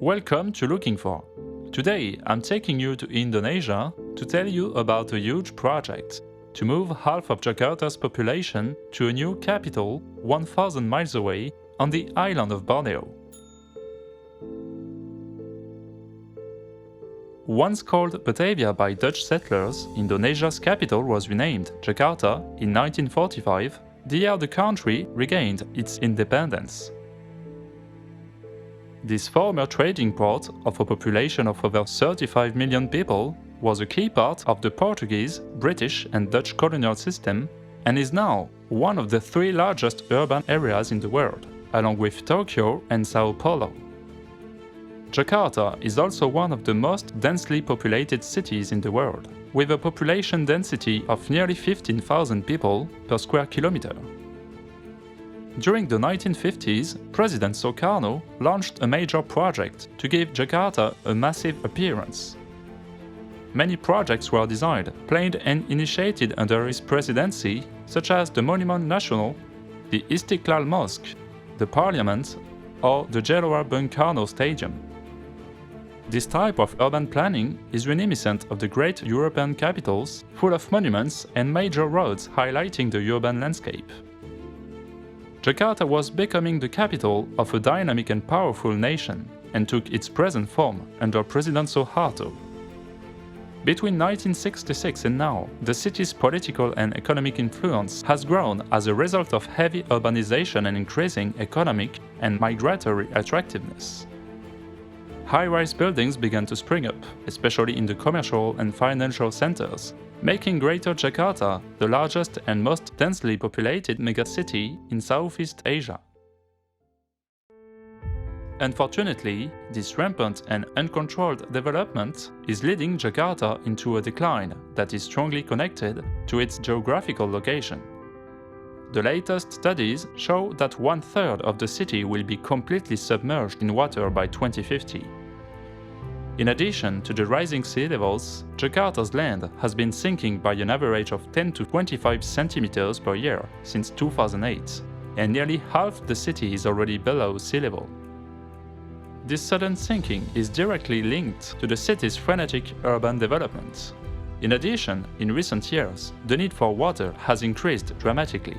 Welcome to Looking For. Today I'm taking you to Indonesia to tell you about a huge project to move half of Jakarta's population to a new capital 1,000 miles away on the island of Borneo. Once called Batavia by Dutch settlers, Indonesia's capital was renamed Jakarta in 1945, the year the country regained its independence. This former trading port, of a population of over 35 million people, was a key part of the Portuguese, British and Dutch colonial system and is now one of the three largest urban areas in the world, along with Tokyo and Sao Paulo. Jakarta is also one of the most densely populated cities in the world, with a population density of nearly 15,000 people per square kilometer. During the 1950s, President Sukarno launched a major project to give Jakarta a massive appearance. Many projects were designed, planned and initiated under his presidency, such as the Monument National, the Istiqlal Mosque, the Parliament, or the Gelora Bung Karno Stadium. This type of urban planning is reminiscent of the great European capitals, full of monuments and major roads highlighting the urban landscape. Jakarta was becoming the capital of a dynamic and powerful nation and took its present form under President Suharto. Between 1966 and now, the city's political and economic influence has grown as a result of heavy urbanization and increasing economic and migratory attractiveness. High-rise buildings began to spring up, especially in the commercial and financial centers, making Greater Jakarta the largest and most densely populated megacity in Southeast Asia. Unfortunately, this rampant and uncontrolled development is leading Jakarta into a decline that is strongly connected to its geographical location. The latest studies show that 1/3 of the city will be completely submerged in water by 2050. In addition to the rising sea levels, Jakarta's land has been sinking by an average of 10 to 25 centimeters per year since 2008, and nearly half the city is already below sea level. This sudden sinking is directly linked to the city's frenetic urban development. In addition, in recent years, the need for water has increased dramatically,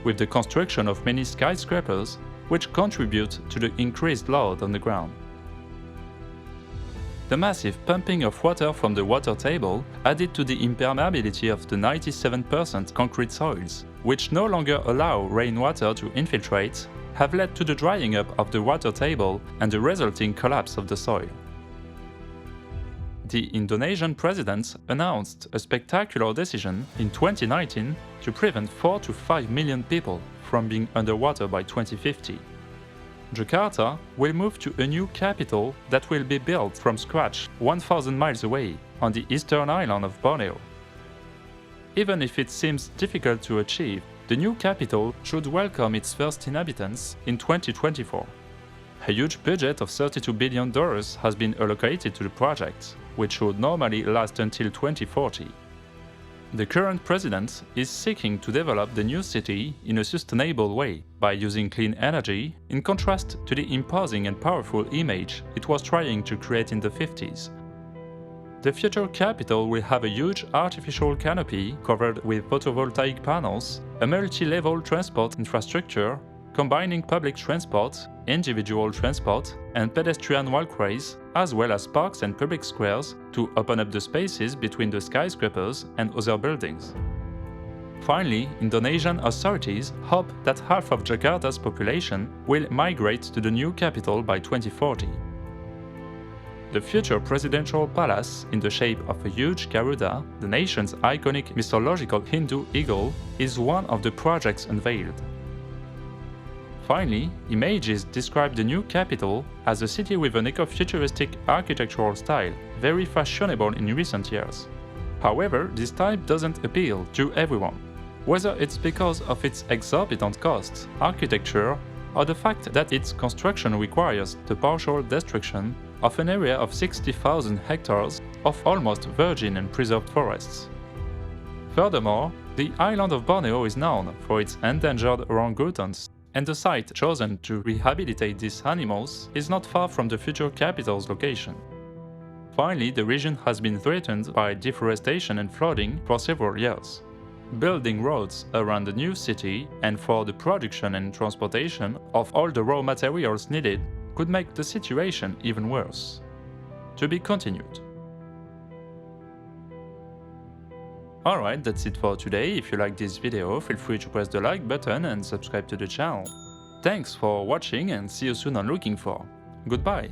with the construction of many skyscrapers, which contribute to the increased load on the ground. The massive pumping of water from the water table, added to the impermeability of the 97% concrete soils, which no longer allow rainwater to infiltrate, have led to the drying up of the water table and the resulting collapse of the soil. The Indonesian president announced a spectacular decision in 2019 to prevent 4 to 5 million people from being underwater by 2050. Jakarta will move to a new capital that will be built from scratch 1,000 miles away on the eastern island of Borneo. Even if it seems difficult to achieve, the new capital should welcome its first inhabitants in 2024. A huge budget of $32 billion has been allocated to the project, which should normally last until 2040. The current president is seeking to develop the new city in a sustainable way by using clean energy, in contrast to the imposing and powerful image it was trying to create in the 50s. The future capital will have a huge artificial canopy covered with photovoltaic panels, a multi-level transport infrastructure, combining public transport, individual transport, and pedestrian walkways, as well as parks and public squares to open up the spaces between the skyscrapers and other buildings. Finally, Indonesian authorities hope that half of Jakarta's population will migrate to the new capital by 2040. The future presidential palace, in the shape of a huge Garuda, the nation's iconic mythological Hindu eagle, is one of the projects unveiled. Finally, images describe the new capital as a city with an eco-futuristic architectural style, very fashionable in recent years. However, this type doesn't appeal to everyone. Whether it's because of its exorbitant costs, architecture, or the fact that its construction requires the partial destruction of an area of 60,000 hectares of almost virgin and preserved forests. Furthermore, the island of Borneo is known for its endangered orangutans, and the site chosen to rehabilitate these animals is not far from the future capital's location. Finally, the region has been threatened by deforestation and flooding for several years. Building roads around the new city and for the production and transportation of all the raw materials needed could make the situation even worse. To be continued. Alright, that's it for today. If you like this video, feel free to press the like button and subscribe to the channel. Thanks for watching and see you soon on Looking For. Goodbye!